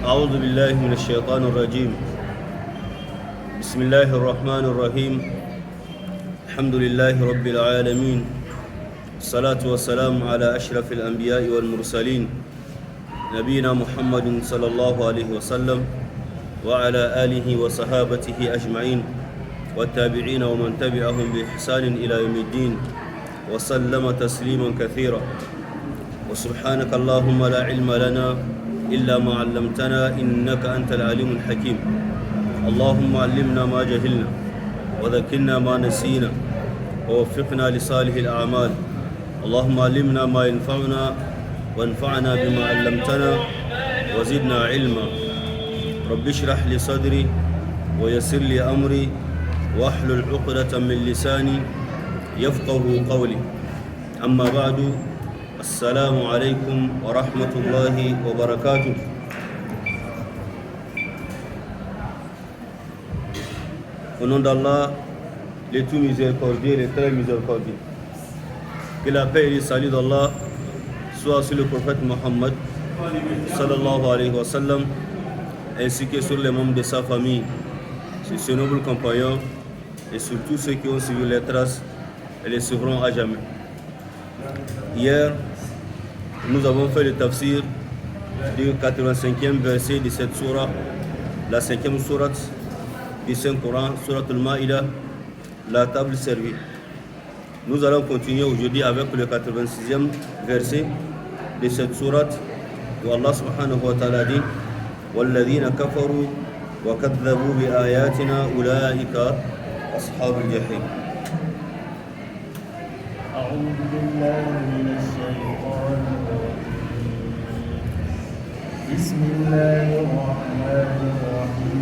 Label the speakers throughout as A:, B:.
A: أعوذ بالله من الشيطان الرجيم. بسم الله الرحمن الرحيم. الحمد لله رب العالمين. الصلاة والسلام على أشرف الأنبياء والمرسلين نبينا محمد صلى الله عليه وسلم وعلى آله وصحابته أجمعين والتابعين ومن تبعهم بإحسان إلى يوم الدين وسلم تسليما كثيرا. وسبحانك اللهم لا علم لنا إلا ما علمتنا إنك أنت العليم الحكيم. اللهم علمنا ما جهلنا وذكرنا ما نسينا ووفقنا لصالح الأعمال. اللهم علمنا ما ينفعنا وانفعنا بما علمتنا وزدنا علما. رب اشرح لي صدري ويسر لي أمري واحلل عقدة من لساني يفقه قولي. أما بعد، السلام عليكم ورحمة الله وبركاته. Au nom d'Allah, le tout miséricordieux, le très miséricordieux. Que la paix et le salut d'Allah soient sur le prophète Mohammed sallallahu alayhi wa sallam, ainsi que sur les membres de sa famille, sur ses nobles compagnons et sur tous ceux qui ont suivi les traces et les suivront à jamais. Hier, nous avons fait le tafsir du 85e verset de cette sourate, la 5e sourate du Saint-Coran, sourate al-Ma'ida, la table servie. Nous allons continuer aujourd'hui avec le 86e verset de cette sourate où Allah subhanahu wa ta'ala dit وَالَّذِينَ كَفَرُوا وَكَذَّبُوا بِآيَاتِنَا أُولَٰئِكَ أَصْحَابُ الْجَحِيمِ.
B: أعوذ بالله من الشيطان الرجيم. بسم الله الرحمن الرحيم.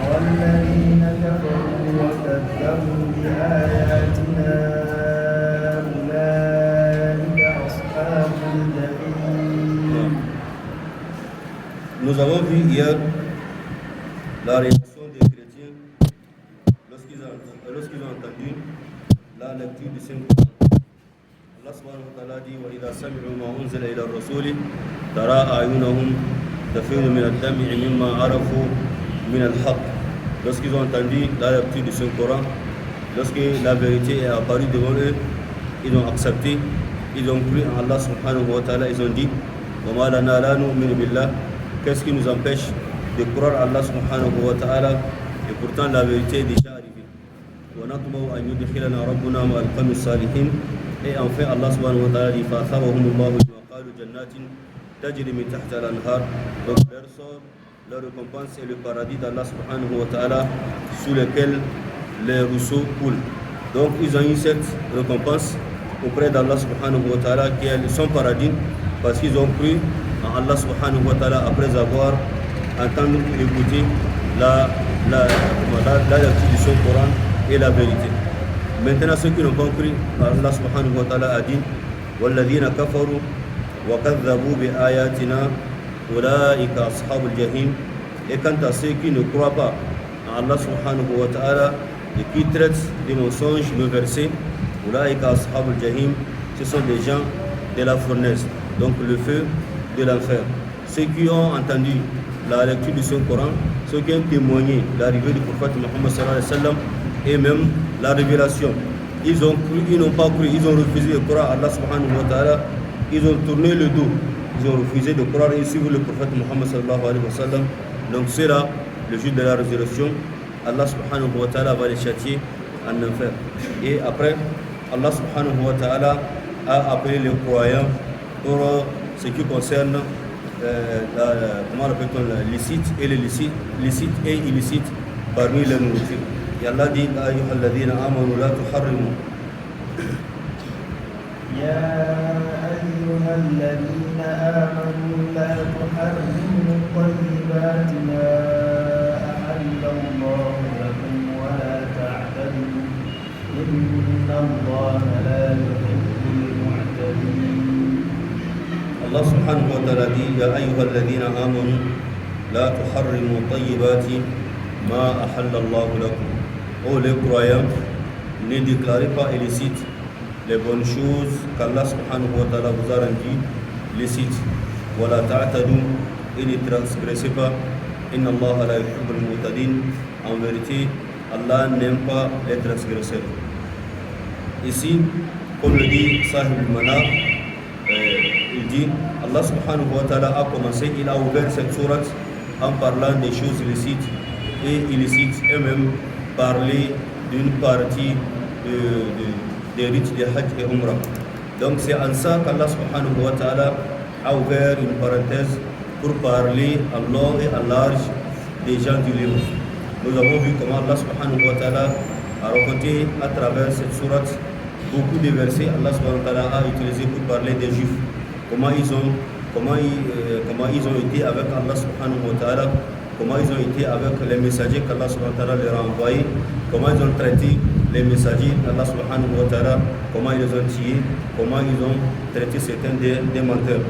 B: والذين كفروا وكذبوا بآياتنا أولئك أصحاب الجحيم.
A: Nous avons vu hier la réaction des chrétiens lorsqu'ils ont entendu la lecture du Saint-Coran. Allah subhanahu wa ta'ala dit وَإِذَا سَمِعُوا مَا أُنزِلَ إِلَى الرَّسُولِ تَرَى أَعْيُنَهُمْ تَفِيضُ مِنَ الدَّمْعِ مِمَّا عَرَفُوا مِنَ الْحَقِّ. Lorsqu'ils ont entendu la lecture du Saint-Coran, lorsque la vérité est apparue devant eux, ils ont accepté, ils ont cru en Allah subhanahu wa ta'ala, ils ont dit وَمَا لَنَا لَا نُؤْمِنُ بِاللَّهِ. Qu'est-ce qui nous empêche de croire à Allah subhanahu wa ta'ala, et pourtant la vérité est déjà arrivée. وَنَطْمَعُ أَنْ يُدْخِلَنَا رَبُّنَا مَعَ الْقَوْمِ الصَّالِحِينَ. Et enfin Allah subhanahu wa ta'ala dit فَأَثَابَهُمُ اللَّهُ بِمَا قَالُوا جَنَّاتٍ تَجْرِي مِنْ تَحْتِهَا الْأَنْهَارُ. Donc leur sort, leur récompense est le paradis d'Allah subhanahu wa ta'ala, sous lequel les ruisseaux coulent. Donc ils ont eu cette récompense auprès d'Allah subhanahu wa ta'ala, qui est son paradis, parce qu'ils ont cru en Allah subhanahu wa ta'ala après avoir entendu et écouté la lecture du Saint-Coran et la vérité. Maintenant, ceux qui n'ont pas cru, Allah subhanahu wa ta'ala a dit وَالَّذِينَ كَفَرُوا وَكَذَّبُوا بِآيَاتِنَا أُولَٰئِكَ أَصْحَابُ الْجَحِيمِ. Et quant à ceux qui ne croient pas en Allah subhanahu wa ta'ala et qui traitent des mensonges, le verset أُولَٰئِكَ أَصْحَابُ الْجَحِيمِ, ce sont des gens de la fournaise, donc le feu de l'enfer. Ceux qui ont entendu la lecture du Saint-Coran, ceux qui ont témoigné l'arrivée du prophète Mohammed sallallahu alayhi wa sallam et même la révélation, ils ont cru, ils n'ont pas cru, ils ont refusé de croire à Allah subhanahu wa ta'ala, ils ont tourné le dos, ils ont refusé de croire et suivre le prophète Mohammed sallallahu alayhi wa sallam. Donc ceux-là, le jour de la résurrection, Allah subhanahu wa ta'ala va les châtier en enfer. Et après, Allah subhanahu wa ta'ala a appelé les croyants pour ce qui concerne comment appelle-t-on, licite et le licite et illicite parmi les nourritures. Et Allah dit يا أيها الذين آمنوا لا تحرموا.
B: يا أيها الذين آمنوا لا تحرموا طيبات ما أحل الله لكم ولا تعتدوا إن الله لا يحب المعتدين.
A: Allah subhanahu wa ta'ala dit يا أيها الذين آمنوا لا تحرموا طيبات ما أحل الله لكم. Ô les croyants, ne déclarez pas illicite les bonnes choses qu'Allah subhanahu wa ta'ala vous a rendues licites. ولا تعتدوا et ne transgressez pas إن الله لا يحب المعتدين. En vérité, Allah n'aime pas les transgresseurs. Ici, comme le dit Sahib al-Manar, il dit Allah subhanahu wa ta'ala a commencé, il a ouvert cette sourate en parlant des choses licites et illicites, et même parler d'une partie des rites de Hajj et Umrah. Donc c'est en ça qu'Allah subhanahu wa ta'ala a ouvert une parenthèse pour parler en long et en large des gens du livre. Nous avons vu comment Allah subhanahu wa ta'ala a raconté à travers cette sourate beaucoup de versets. Allah subhanahu wa ta'ala a utilisé pour parler des Juifs, comment ils ont été avec Allah subhanahu wa ta'ala, comment ils ont été avec les messagers qu'Allah subhanahu wa ta'ala leur a envoyés, comment ils ont traité les messagers d'Allah subhanahu wa ta'ala, comment ils les ont tués, comment ils ont traité certains des menteurs.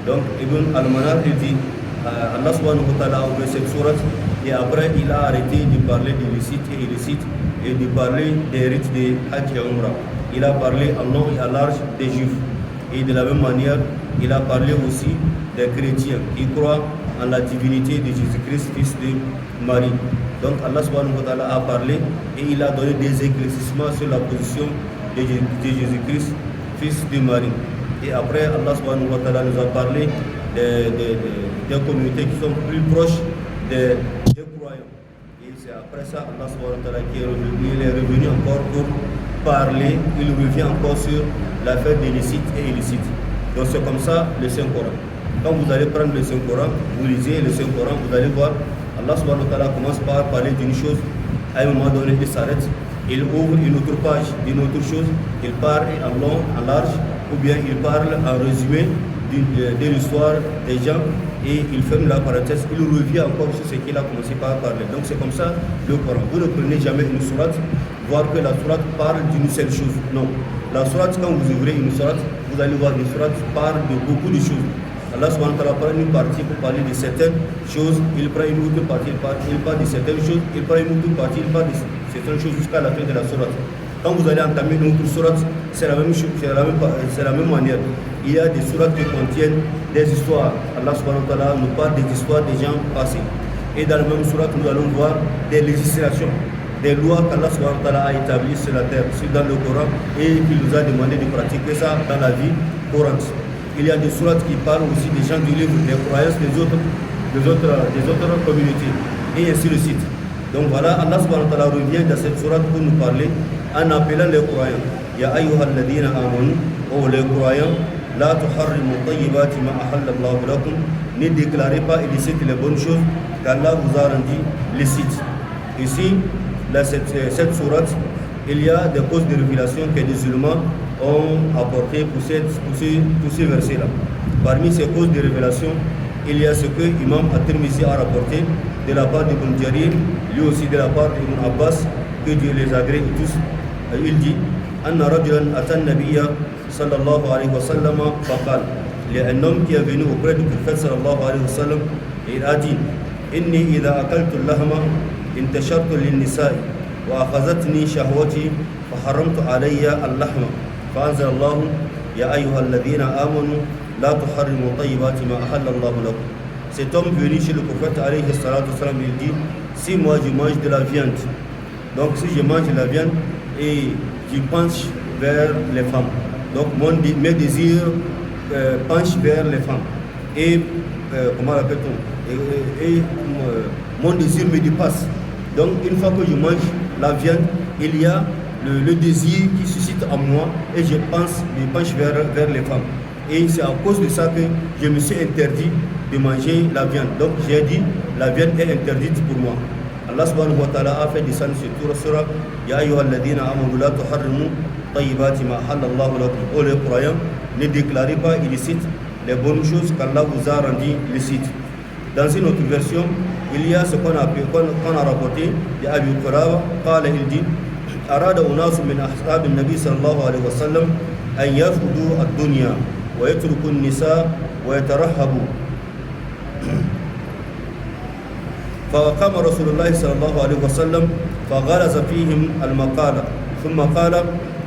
A: Donc Ibn al-Manar dit Allah subhanahu wa ta'ala a ouvert cette sourate et après il a arrêté de parler des licites et illicites et de parler des rites de Hajj et Umrah. Il a parlé en long et en large des Juifs. Et de la même manière, il a parlé aussi des chrétiens qui croient en la divinité de Jésus-Christ, fils de Marie. Donc Allah subhanahu wa ta'ala a parlé et il a donné des éclaircissements sur la position de Jésus-Christ, fils de Marie. Et après, Allah subhanahu wa ta'ala nous a parlé des communautés qui sont plus proches des croyants. Et c'est après ça, Allah subhanahu wa ta'ala qui est revenu encore pour parler, il revient encore sur l'affaire des licites et illicites. Donc c'est comme ça le Saint-Coran. Quand vous allez prendre le Saint-Coran, vous lisez le Saint-Coran, vous allez voir, Allah subhanahu wa ta'ala commence par parler d'une chose, à un moment donné il s'arrête, il ouvre une autre page d'une autre chose, il parle en long, en large, ou bien il parle en résumé de l'histoire des gens et il ferme la parenthèse, il revient encore sur ce qu'il a commencé par parler. Donc c'est comme ça le Coran. Vous ne prenez jamais une sourate, voir que la sourate parle d'une seule chose. Non. La sourate, quand vous ouvrez une sourate, vous allez voir que la sourate parle de beaucoup de choses. Allah subhanahu wa ta'ala prend une partie pour parler de certaines choses, il prend une autre partie, il parle de certaines choses, il prend une autre partie, il parle de certaines choses jusqu'à la fin de la sourate. Quand vous allez entamer une autre sourate, c'est la même chose, c'est la même manière. Il y a des sourates qui contiennent des histoires. Allah subhanahu wa ta'ala nous parle des histoires des gens passés. Et dans la même sourate, nous allons voir des législations, des lois qu'Allah subhanahu wa ta'ala a établies sur la terre, dans le Coran, et qu'il nous a demandé de pratiquer ça dans la vie courante. Il y a des sourates qui parlent aussi des gens du livre, des croyances des autres communautés, et ainsi de suite. Donc voilà, Allah subhanahu wa ta'ala revient dans cette sourate pour nous parler en appelant les croyants. Ya ayyuhal ladina amanu, ô les croyants, la tuharrimu tayyibati ma ahallallahu lakum, ne déclarez pas illicite les bonnes choses qu'Allah vous a rendues licites. Ici, dans cette sourate, il y a des causes de révélation que les musulmans ont apportées pour ces versets-là. Parmi ces causes de révélation, il y a ce que Imam At-Tirmidhi a rapporté de la part d'Ibn Jarir, lui aussi de la part d'Ibn Abbas, que Dieu les agrée tous. Il dit Anna rajulan atan nabiyya sallallahu alayhi wa sallam faqal. Il y a un homme qui est venu auprès du prophète sallallahu alayhi wa sallam et il a dit Inni idha akaltu al-lahma intashartu lin-nisa'i wa akhazatni shahwati fa haramtu alayya al-lahma fa anzala Allah ya ayyuhalladhina amanu la tuharrimu tayyibati ma ahallallahu lakum. Cet homme venu chez le prophète alayhi salatu wasalam, il dit si moi je mange de la viande, donc si je mange de la viande et je penche vers les femmes, donc mes désirs penchent vers les femmes et comment l'appelle-t-on, et mon désir me dépasse. Donc une fois que je mange la viande, il y a le désir qui suscite en moi et je penche vers les femmes. Et c'est à cause de ça que je me suis interdit de manger la viande. Donc j'ai dit, la viande est interdite pour moi. Allah subhanahu wa ta'ala a fait descendre ce surah Ya ayyuhalladhina amanu la tuharrimu tayyibati ma halallahu lakum. Ô les croyants, ne déclarez pas illicite les bonnes choses qu'Allah vous a rendues licites. Dans une autre version, il y a ce qu'on a rapporté de Abu Quraba, il dit Arada unasu min ashab al-Nabi sallallahu alayhi wa sallam an yafudu ad-dunya wa yatruku an-nisa wa yatarahhabu. فقام رسول الله صلى الله عليه وسلم فغرز فيهم المقالة ثم قال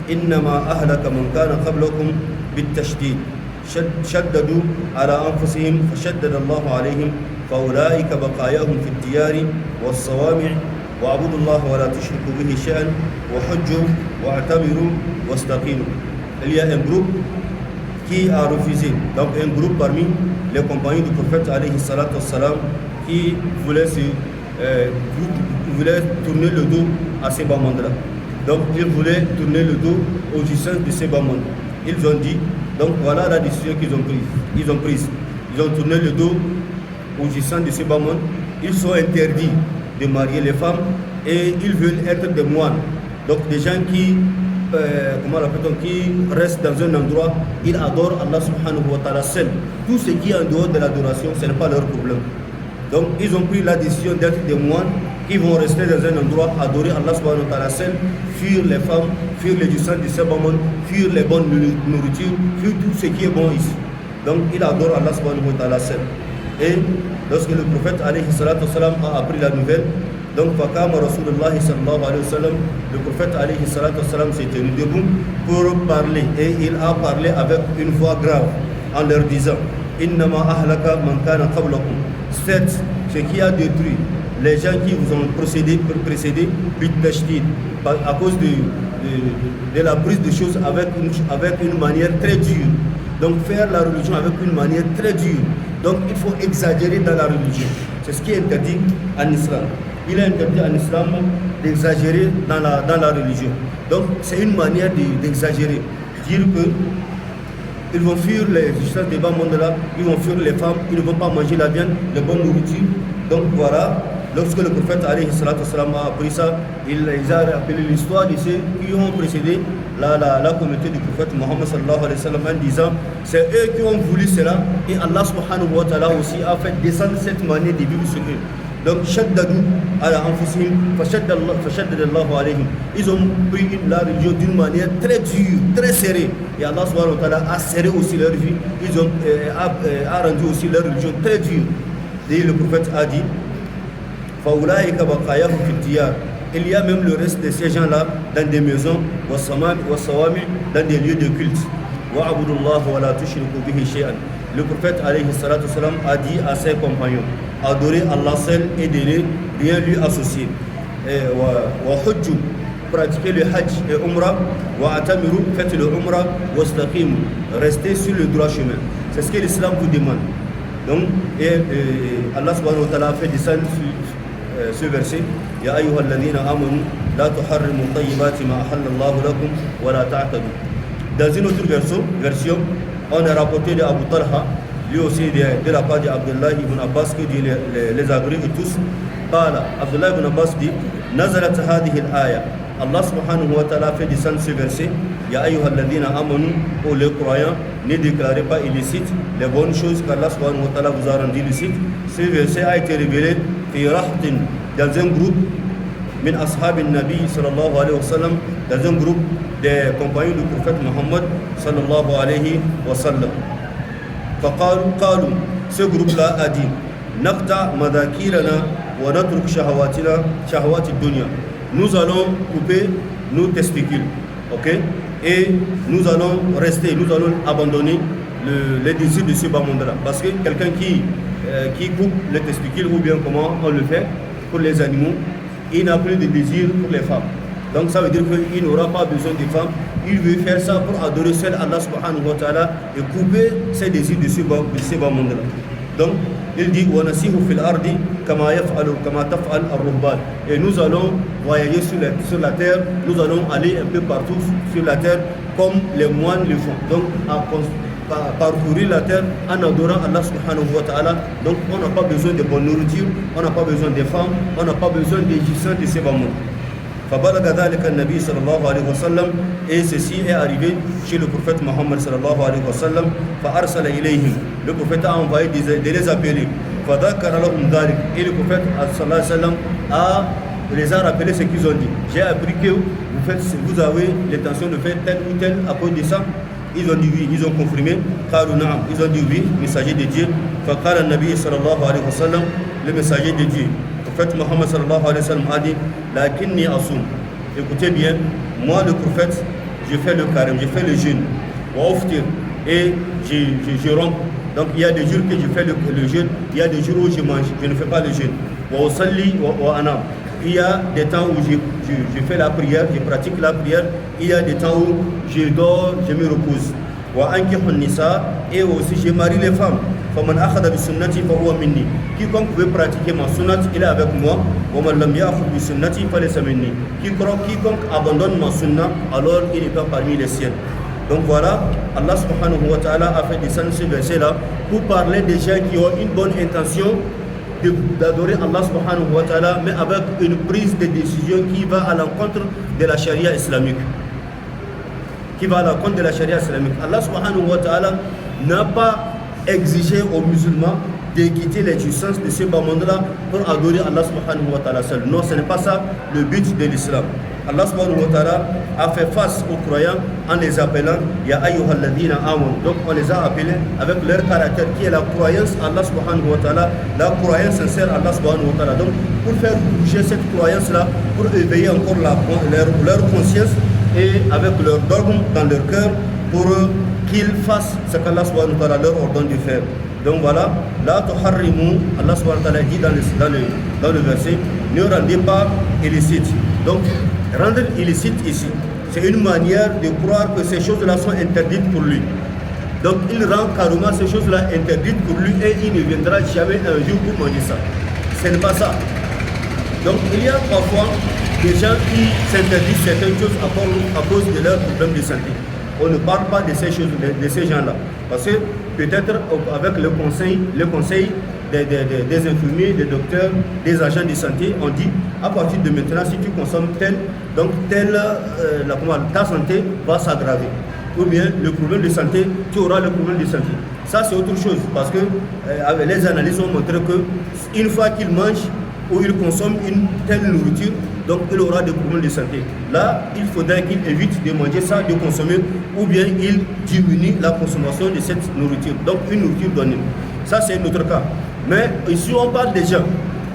A: إنما أهلك من كان قبلكم بالتشديد شددوا على أنفسهم فشدد الله عليهم فأولئك بقاياهم في الديار والصوامع واعبدوا الله ولا تشركوا به شيئا وحجوا واعتمروا واستقيموا. Il y a un groupe qui a refusé, donc un groupe parmi les compagnons du prophète alayhi salatu wassalam qui voulait tourner le dos à ces bas mondes-là. Donc ils voulaient tourner le dos aux jouissances de ces bas mondes. Ils ont dit, donc voilà la décision qu'ils ont prise. Ils ont tourné le dos aux jouissances de ces bas mondes. Ils sont interdits de marier les femmes et ils veulent être des moines. Donc des gens qui qui restent dans un endroit, ils adorent Allah subhanahu wa ta'ala seul. Tout ce qui est en dehors de l'adoration, ce n'est pas leur problème. Donc ils ont pris la décision d'être des moines qui vont rester dans un endroit, adorer Allah subhanahu wa ta'ala seul, fuir les femmes, fuir les jouissances du Sabbaman, fuir les bonnes nourritures, fuir tout ce qui est bon ici. Donc ils adorent Allah subhanahu wa ta'ala seul. Et lorsque le prophète alayhi salatu wassalam a appris la nouvelle, donc Fakama Rasulullah sallallahu alayhi wa sallam, le prophète alayhi salatu wassalam s'est tenu debout pour parler. Et il a parlé avec une voix grave en leur disant Innama ahlaka man kana qablakum. C'est ce qui a détruit les gens qui vous ont précédé à cause de la prise de choses avec une manière très dure. Donc faire la religion avec une manière très dure. Donc il faut exagérer dans la religion. C'est ce qui est interdit en islam. Il est interdit en islam d'exagérer dans la religion. Donc c'est une manière d'exagérer. Dire que ils vont fuir les jouissances des bas mondes là, ils vont fuir les femmes, ils ne vont pas manger la viande, les bonnes nourritures. Donc voilà, lorsque le prophète alayhi salatu wassalam a appris ça, il a rappelé l'histoire de ceux qui ont précédé la communauté du prophète Mohammed sallallahu alayhi wa sallam en disant c'est eux qui ont voulu cela et Allah subhanahu wa ta'ala aussi a fait descendre cette manière de vivre sur eux. Donc shaddadu ala anfusihim fashaddadallahu alayhim. Ils ont pris la religion d'une manière très dure, très serrée. Et Allah subhanahu wa ta'ala a serré aussi leur vie. Ils ont rendu aussi leur religion très dure. Et le prophète a dit Faulaika baqayahum fi diyar. Il y a même le reste de ces gens-là dans des maisons, wasawami, dans des lieux de culte. Wa'abudullah wa la tushriku bihi shay'an. Le prophète alayhi salatu wassalam a dit à ses compagnons adorer Allah seul et de ne rien lui associer. Wa hujju, pratiquer le hajj et umrah. Wa atamiru, faites le umrah. Wa staqimu, restez sur le droit chemin. C'est ce que l'islam vous demande. Donc, Allah subhanahu wa ta'ala a fait descendre ce verset Ya ayyuhal ladhina amanu la tuharrimu tayyibati ma ahallallahu lakum wa la ta'tadu. Dans une autre version, on a rapporté de Abu Talha, lui aussi de la part d'Abdullah ibn Abbas, qui dit les agrée tous. Abdullah ibn Abbas dit Nazalat hadhihi al-aya. Allah subhanahu wa ta'ala fait descendre ce verset Ya ayyuhal ladhina amanu, pour les croyants, ne déclarez pas illicite les bonnes choses qu'Allah subhanahu wa ta'ala vous a rendu illicite. Ce verset a été révélé dans un groupe min ashabin nabi sallallahu alayhi wa sallam, dans un groupe des compagnons du prophète Muhammad sallallahu alayhi wa sallam. Faqalu, ce groupe-là a dit Naqta madakirana wa natruk shahawati dunya. Nous allons couper nos testicules, ok? Et nous allons abandonner les désirs de ce bas monde-là. Parce que quelqu'un qui coupe les testicules, ou bien comment on le fait pour les animaux, il n'a plus de désir pour les femmes. Donc ça veut dire qu'il n'aura pas besoin des femmes. Il veut faire ça pour adorer seul Allah subhanahu wa ta'ala et couper ses désirs de ce bas monde-là. Donc il dit وَنَسِيهُ فِي الْأَرْضِ كَمَا تَفْعَلْ الرُّهْبَانُ. Et nous allons voyager sur la terre, nous allons aller un peu partout sur la terre comme les moines le font. Donc parcourir la terre en adorant Allah subhanahu wa ta'ala. Donc on n'a pas besoin de bonne nourriture, on n'a pas besoin des femmes, on n'a pas besoin des jouissances de ces bas mondes. فبلغ ذلك النبي صلى الله عليه وسلم. Et ceci est arrivé chez le prophète Muhammad sallallahu alayhi wa sallam. فأرسل إليهم. Le prophète a envoyé de les appeler. فذكر لهم ذلك. Et le prophète sallallahu alayhi wa sallam les a rappelé ce qu'ils ont dit. J'ai appris que vous avez l'intention de faire tel ou tel à cause de ça. Ils ont dit oui, ils ont confirmé. قالوا نعم. Ils ont dit oui, messager de Dieu. فقال النبي صلى الله عليه وسلم. Le messager de Dieu. Le prophète Muhammad sallallahu alayhi wa sallam a dit Lakinni asum. Écoutez bien, moi le prophète, je fais le carême, je fais le jeûne. Wa uftir. et je romps. Donc il y a des jours que je fais le jeûne, il y a des jours où je mange, je ne fais pas le jeûne. Il y a des temps où je fais la prière, je pratique la prière, il y a des temps où je dors, je me repose. Et aussi je marie les femmes. Quiconque veut pratiquer ma sunnat, il est avec moi. Quiconque abandonne ma sunnah, alors il n'est pas parmi les siens. Donc voilà, Allah subhanahu wa ta'ala a fait descendre ce verset-là pour parler des gens qui ont une bonne intention d'adorer Allah subhanahu wa ta'ala, mais avec une prise de décision qui va à l'encontre de la charia islamique. Allah subhanahu wa ta'ala n'a pas exigé aux musulmans de quitter les jouissances de ce bas monde-là pour adorer Allah subhanahu wa ta'ala seul. Non, ce n'est pas ça le but de l'islam. Allah subhanahu wa ta'ala a fait face aux croyants en les appelant Ya ayyuhal ladhina amanu. Donc on les a appelés avec leur caractère qui est la croyance à Allah subhanahu wa ta'ala, la croyance sincère à Allah subhanahu wa ta'ala. Donc pour faire bouger cette croyance-là, pour éveiller encore leur conscience et avec leur dogme dans leur cœur pour qu'ils fassent ce qu'Allah subhanahu wa ta'ala leur ordonne de faire. Donc voilà, la tuharrimu, Allah subhanahu wa ta'ala dit dans le verset, ne rendez pas illicite. Donc rendre illicite ici, c'est une manière de croire que ces choses-là sont interdites pour lui. Donc il rend carrément ces choses-là interdites pour lui et il ne viendra jamais un jour pour manger ça. Ce n'est pas ça. Donc il y a parfois des gens qui s'interdisent certaines choses à cause de leurs problèmes de santé. On ne parle pas de ces choses, de ces gens-là. Parce que peut-être avec le conseil des infirmiers, des docteurs, des agents de santé, on dit à partir de maintenant, si tu consommes ta santé va s'aggraver. Ou bien le problème de santé, tu auras le problème de santé. Ça c'est autre chose parce que les analyses ont montré que une fois qu'il mange ou il consomme une telle nourriture, donc il aura des problèmes de santé. Là, il faudrait qu'il évite de manger ça, de consommer, ou bien il diminue la consommation de cette nourriture. Donc une nourriture donnée. Ça c'est notre cas. Mais ici on parle des gens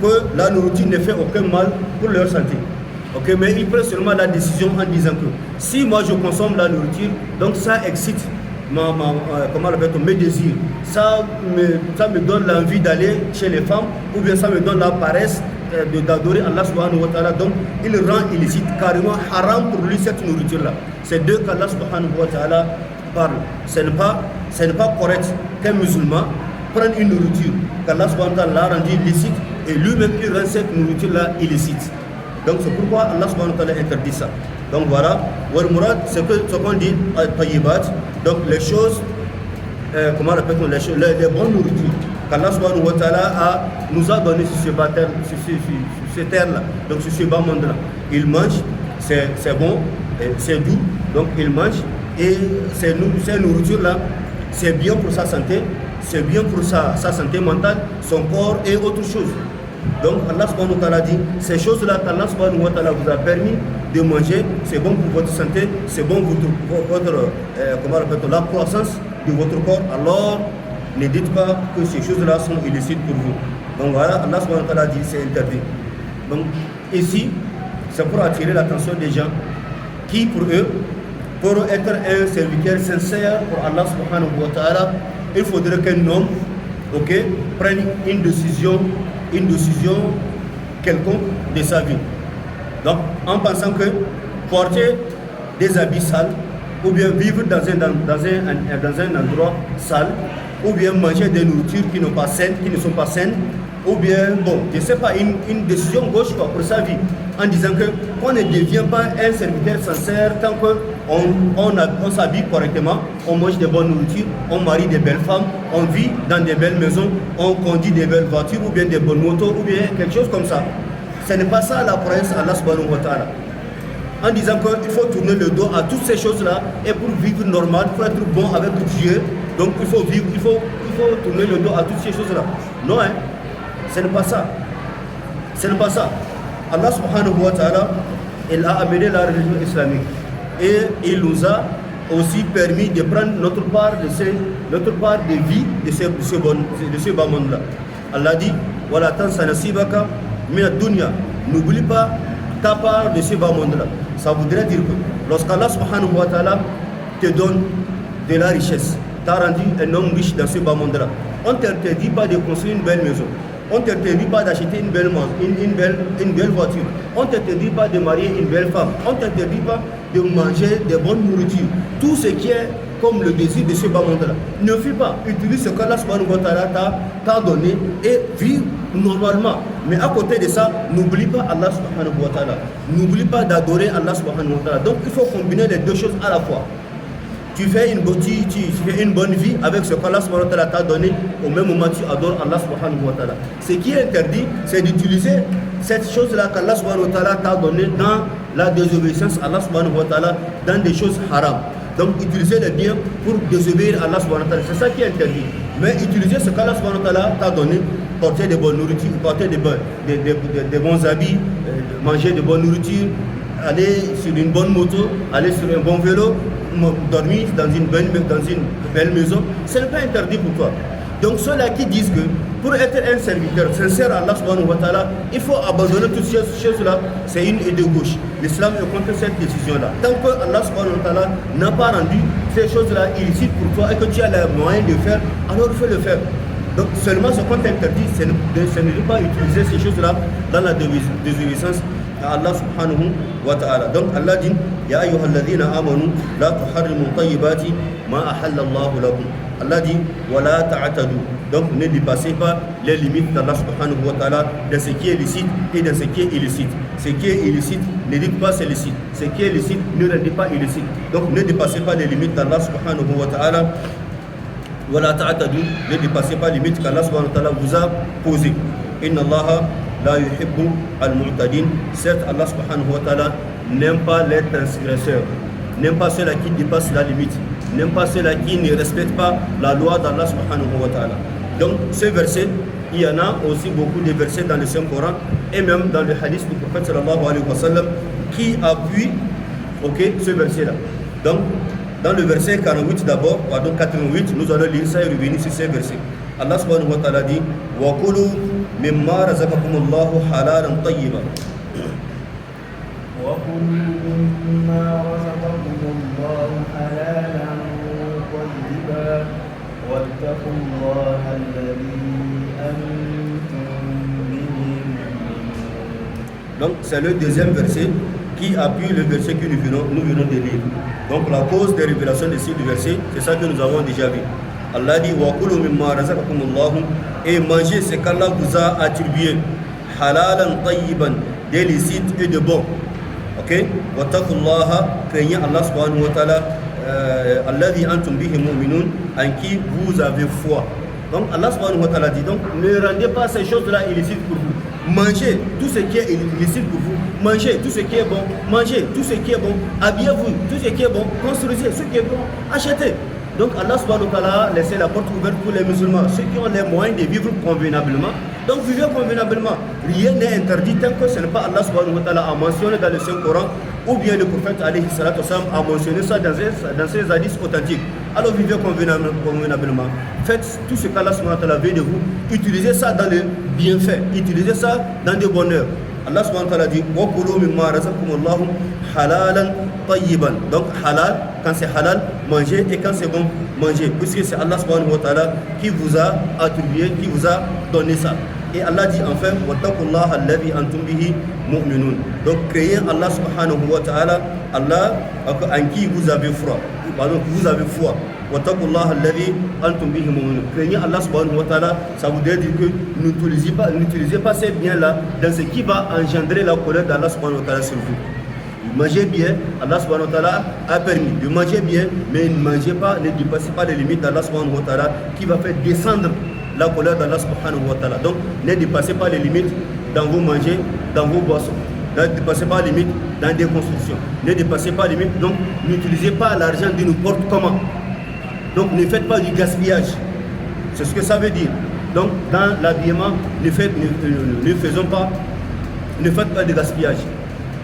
A: que la nourriture ne fait aucun mal pour leur santé. Okay, mais ils prennent seulement la décision en disant que si moi je consomme la nourriture, donc ça excite mes désirs. Ça me donne l'envie d'aller chez les femmes, ou bien ça me donne la paresse d'adorer Allah subhanahu wa ta'ala. Donc il rend illicite, carrément haram pour lui cette nourriture-là. C'est d'eux qu'Allah subhanahu wa ta'ala parle. Ce n'est pas correct qu'un musulman prenne une nourriture qu'Allah subhanahu wa ta'ala l'a rendue illicite et lui-même il rend cette nourriture-là illicite. Donc c'est pourquoi Allah subhanahu wa ta'ala interdit ça. Donc voilà, wal murad, c'est ce qu'on dit tayyibat, donc les choses, les bonnes nourritures qu'Allah subhanahu wa ta'ala nous a donné sur ce terre-là, donc sur ce bas monde-là. Il mange, c'est bon, c'est doux, donc il mange, et ces nourritures-là, c'est bien pour sa santé, c'est bien pour sa santé mentale, son corps et autre chose. Donc Allah subhanahu wa ta'ala dit, ces choses-là qu'Allah subhanahu wa ta'ala vous a permis de manger, c'est bon pour votre santé, c'est bon pour la croissance de votre corps, alors ne dites pas que ces choses-là sont illicites pour vous. Donc voilà, Allah subhanahu wa ta'ala dit, c'est interdit. Donc ici, c'est pour attirer l'attention des gens qui pour eux, pour être un serviteur sincère pour Allah subhanahu wa ta'ala, il faudrait qu'un homme prenne une décision quelconque de sa vie. Donc, en pensant que porter des habits sales, ou bien vivre dans un endroit sale, ou bien manger des nourritures qui ne sont pas saines, ou bien, je ne sais pas, une décision gauche pour sa vie, en disant qu'on ne devient pas un serviteur sincère tant qu'on s'habille correctement, on mange de bonnes nourritures, on marie de belles femmes, on vit dans de belles maisons, on conduit de belles voitures, ou bien de bonnes motos, ou bien quelque chose comme ça. Ce n'est pas ça la croyance à Allah subhanahu wa ta'ala. En disant qu'il faut tourner le dos à toutes ces choses-là, et pour vivre normal, il faut être bon avec Dieu, donc il faut tourner le dos à toutes ces choses-là. Non, ce n'est pas ça. Ce n'est pas ça. Allah subhanahu wa ta'ala, il a amené la religion islamique. Et il nous a aussi permis de prendre notre part de vie de ce bas monde-là. Allah dit, Wala tansa nasibaka min dunya. N'oublie pas ta part de ce bas monde-là. Ça voudrait dire que lorsqu'Allah subhanahu wa ta'ala te donne de la richesse, t'a rendu un homme riche dans ce bas monde-là. On ne t'interdit pas de construire une belle maison. On ne t'interdit pas d'acheter une belle voiture. On ne t'interdit pas de marier une belle femme. On ne t'interdit pas de manger de bonnes nourritures. Tout ce qui est comme le désir de ce bas monde-là. Ne fuis pas. Utilise ce qu'Allah subhanahu wa ta'ala t'a donné et vis normalement. Mais à côté de ça, n'oublie pas Allah subhanahu wa ta'ala. N'oublie pas d'adorer Allah subhanahu wa ta'ala. Donc il faut combiner les deux choses à la fois. Tu fais une bonne vie avec ce qu'Allah subhanahu wa ta'ala t'a donné, au même moment tu adores Allah subhanahu wa ta'ala. Ce qui est interdit, c'est d'utiliser cette chose-là qu'Allah subhanahu wa ta'ala t'a donné dans la désobéissance à Allah subhanahu wa ta'ala, dans des choses haram. Donc utiliser les biens pour désobéir à Allah subhanahu wa ta'ala, c'est ça qui est interdit. Mais utiliser ce qu'Allah subhanahu wa ta'ala t'a donné, porter de bonnes nourritures, porter de bons habits, manger de bonne nourriture, aller sur une bonne moto, aller sur un bon vélo, dormir dans une belle maison, ce n'est pas interdit pour toi. Donc ceux-là qui disent que pour être un serviteur sincère à Allah subhanahu wa ta'ala, il faut abandonner toutes ces choses-là, c'est une idée gauche. L'islam est contre cette décision-là. Tant que Allah subhanahu wa ta'ala n'a pas rendu ces choses-là illicites pour toi et que tu as les moyens de faire, alors il faut le faire. Donc seulement ce qu'on t'interdit, c'est de ne pas utiliser ces choses-là dans la désobéissance à Allah subhanahu wa ta'ala. Donc Allah dit Ya ayyuhalladhina amanu la tuharrimu tayyibati ma ahallallahu lakum. Allah dit Wala ta'atadu. Donc ne dépassez pas les limites d'Allah subhanahu wa ta'ala de ce qui est licite et de ce qui est illicite. Ce qui est illicite, ne dites pas c'est licite. Ce qui est licite, ne le dites pas illicite. Donc ne dépassez pas les limites d'Allah subhanahu wa ta'ala. Wala ta'atadu. Ne dépassez pas les limites qu'Allah subhanahu wa ta'ala vous a posées. Inna Allah la yuhibbu al-mu'tadin. Certes, Allah subhanahu wa ta'ala n'aime pas les transgresseurs, n'aime pas ceux-là qui dépassent la limite, n'aime pas ceux-là qui ne respectent pas la loi d'Allah subhanahu wa ta'ala. Donc, ce verset, il y en a aussi beaucoup de versets dans le Saint-Coran et même dans le hadith du prophète sallallahu alayhi wa sallam qui appuient ce verset-là. Donc, dans le verset 48 d'abord, pardon, 88, nous allons lire ça et revenir sur ces versets. Allah subhanahu wa ta'ala dit Wa kulu mimma razaqakumullahu halalan tayyiban.
B: Wa kulu mimma razaqakumullahu halalan tayyiban. Wattaqullaha alladhi antum bihi mu'minun.
A: Donc c'est le deuxième verset qui appuie le verset que nous venons de lire. Donc la cause des révélations de ces deux versets, c'est ça que nous avons déjà vu. Allah dit Wa kulu mimma razaqakumullahu, et mangez ce qu'Allah vous a attribué, halalan tayyiban, des licites et de bons. Ok? Wattaqullaha, craignez Allah subhanahu wa ta'ala, alladhi antum bihi mu'minun, en qui vous avez foi. Donc Allah subhanahu wa ta'ala dit donc ne rendez pas ces choses-là illicites pour vous. Mangez tout ce qui est illicite pour vous. Mangez tout ce qui est bon. Mangez tout ce qui est bon. Habillez-vous tout ce qui est bon. Construisez ce qui est bon. Achetez. Donc Allah subhanahu wa ta'ala a laissé la porte ouverte pour les musulmans, ceux qui ont les moyens de vivre convenablement. Donc vivez convenablement. Rien n'est interdit tant que ce n'est pas Allah subhanahu wa ta'ala a mentionné dans le Saint-Coran ou bien le prophète alayhi salatu wasalam a mentionné ça dans ses hadiths authentiques. Alors vivez convenablement. Faites tout ce qu'Allah subhanahu wa ta'ala veut de vous. Utilisez ça dans le bienfait. Utilisez ça dans le bonheur. Allah subhanahu wa ta'ala dit Wa kulu mimma razaqakumullahu halalan tayyiban. Donc halal, quand c'est halal, mangez, et quand c'est bon, mangez. Puisque c'est Allah subhanahu wa ta'ala qui vous a attribué, qui vous a donné ça. Et Allah dit enfin Wattaqullaha alladhi antum bihi mu'minun. Donc créez Allah subhanahu wa ta'ala, Allah en qui vous avez foi. Pardon, vous avez foi. Wattaqullaha alladhi antum bihi mu'minun. Craignez Allah subhanahu wa ta'ala, ça voudrait dire que n'utilisez pas ces biens-là dans ce qui va engendrer la colère d'Allah subhanahu wa ta'ala sur vous. Mangez bien, Allah subhanahu wa ta'ala a permis de manger bien, mais ne mangez pas, ne dépassez pas les limites d'Allah subhanahu wa ta'ala qui va faire descendre la colère d'Allah subhanahu wa ta'ala. Donc ne dépassez pas les limites dans vos manger, dans vos boissons. Ne dépassez pas les limites dans des constructions. Ne dépassez pas les limites, donc n'utilisez pas l'argent de n'importe comment. Donc ne faites pas du gaspillage. C'est ce que ça veut dire. Donc dans l'habillement, ne faites pas de gaspillage.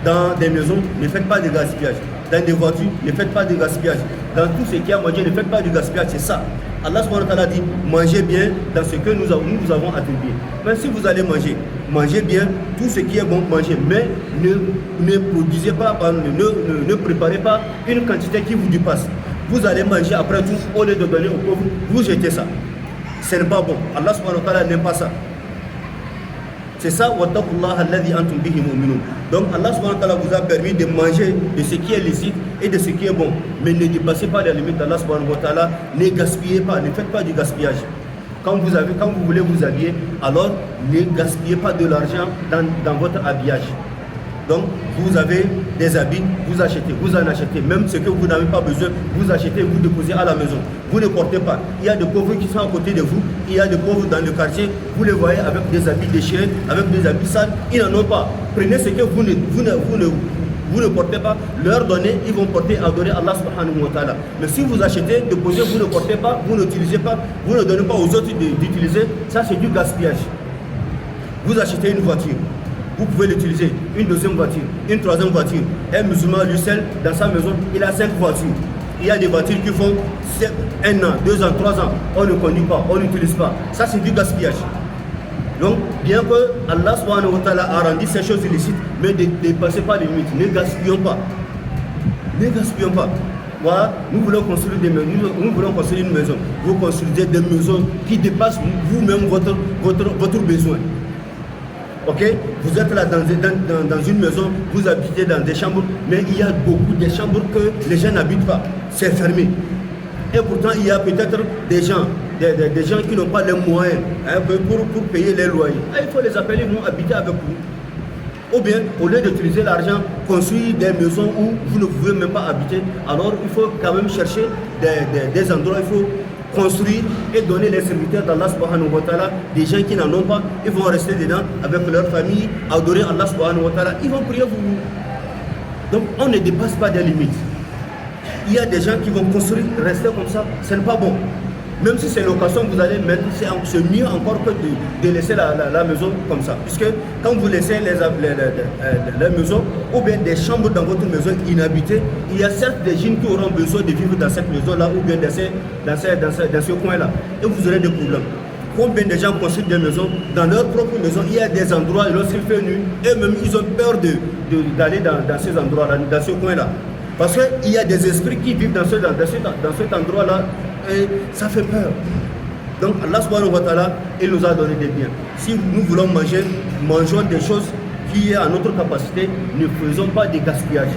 A: Dans des maisons, ne faites pas de gaspillage. Dans des voitures, ne faites pas de gaspillage. Dans tout ce qui est à manger, ne faites pas de gaspillage. C'est ça. Allah subhanahu wa ta'ala dit mangez bien dans ce que nous vous avons attribué. Même si vous allez manger, mangez bien tout ce qui est bon, mangez. Mais ne produisez pas, ne préparez pas une quantité qui vous dépasse. vous allez manger après tout, au lieu de donner aux pauvres, vous jetez ça. Ce n'est pas bon. Allah subhanahu wa ta'ala n'aime pas ça. C'est ça, wattaqullaha alladhi antum bihi mu'minun. Donc Allah subhanahu wa ta'ala vous a permis de manger de ce qui est licite et de ce qui est bon. Mais ne dépassez pas les limites d'Allah subhanahu wa ta'ala, ne gaspillez pas, ne faites pas du gaspillage. Quand vous voulez vous habiller, alors ne gaspillez pas de l'argent dans votre habillage. Donc, vous avez des habits, vous achetez, vous en achetez. Même ce que vous n'avez pas besoin, vous achetez, vous déposez à la maison. Vous ne portez pas. Il y a des pauvres qui sont à côté de vous. Il y a des pauvres dans le quartier. Vous les voyez avec des habits déchirés, avec des habits sales. Ils n'en ont pas. Prenez ce que vous ne portez pas, leur donnez, ils vont porter, adorer Allah subhanahu wa ta'ala. Mais si vous achetez, déposez, vous ne portez pas, vous n'utilisez pas, vous ne donnez pas aux autres d'utiliser, ça c'est du gaspillage. Vous achetez une voiture. Vous pouvez l'utiliser, une deuxième voiture, une troisième voiture. Un musulman, lui seul, dans sa maison, il a 5 voitures. Il y a des voitures qui font 1 an, 2 ans, 3 ans. On ne conduit pas, on n'utilise pas. Ça, c'est du gaspillage. Donc, bien que Allah subhanahu wa ta'ala a rendu ces choses illicites, mais ne dépassez pas les limites. Ne gaspillons pas. Ne gaspillons pas. Voilà, nous voulons construire des maisons, nous voulons construire une maison. Vous construisez des maisons qui dépassent vous-même votre besoin. Ok, vous êtes là dans une maison, vous habitez dans des chambres, mais il y a beaucoup de chambres que les gens n'habitent pas, c'est fermé. Et pourtant, il y a peut-être des gens qui n'ont pas les moyens pour payer les loyers. Il faut les appeler, ils vont habiter avec vous. Ou bien, au lieu d'utiliser l'argent, construire des maisons où vous ne pouvez même pas habiter, alors il faut quand même chercher des endroits, il faut construire et donner les serviteurs d'Allah subhanahu wa ta'ala, des gens qui n'en ont pas, ils vont rester dedans avec leur famille, adorer Allah subhanahu wa ta'ala, ils vont prier pour vous. Donc on ne dépasse pas des limites. Il y a des gens qui vont construire, rester comme ça, ce n'est pas bon. Même si c'est location que vous allez mettre, c'est mieux encore que de laisser la maison comme ça. Puisque quand vous laissez les maisons ou bien des chambres dans votre maison inhabitées, il y a certes des gens qui auront besoin de vivre dans cette maison-là ou bien dans ce coin-là. Et vous aurez des problèmes. Combien de gens construisent des maisons dans leur propre maison? Il y a des endroits, lorsqu'il fait nuit, eux-mêmes ils ont peur d'aller dans ces endroits-là, dans ce coin-là. Parce qu'il y a des esprits qui vivent dans cet endroit-là et ça fait peur. Donc Allah subhanahu wa ta'ala, il nous a donné des biens. Si nous voulons manger, mangeons des choses qui est à notre capacité, ne faisons pas de gaspillage.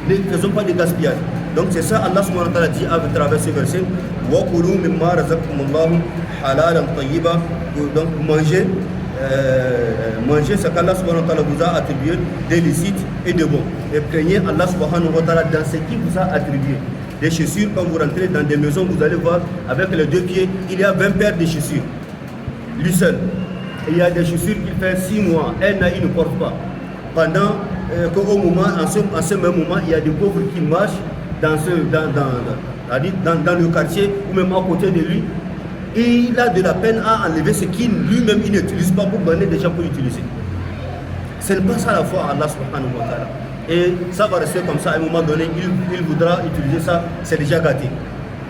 A: Ne faisons pas de gaspillage. Donc c'est ça Allah subhanahu wa ta'ala dit à travers ce verset. Wa kulu mimma razaqakumullahu halalan tayyiba. Donc manger ce qu'Allah subhanahu wa ta'ala vous a attribué de licite et de bon. Et craignez Allah subhanahu wa ta'ala dans ce qui vous a attribué. Des chaussures, quand vous rentrez dans des maisons, vous allez voir, avec les 2 pieds, il y a 20 paires de chaussures. Lui seul. Et il y a des chaussures qui font 6 mois, un an, il ne porte pas. Pendant qu'au moment, en ce même moment, il y a des pauvres qui marchent dans le quartier ou même à côté de lui. Et il a de la peine à enlever ce qu'il lui-même il n'utilise pas pour donner des gens pour utiliser. Ce n'est pas ça la foi à Allah subhanahu wa ta'ala. Et ça va rester comme ça, à un moment donné, il voudra utiliser ça, c'est déjà gâté.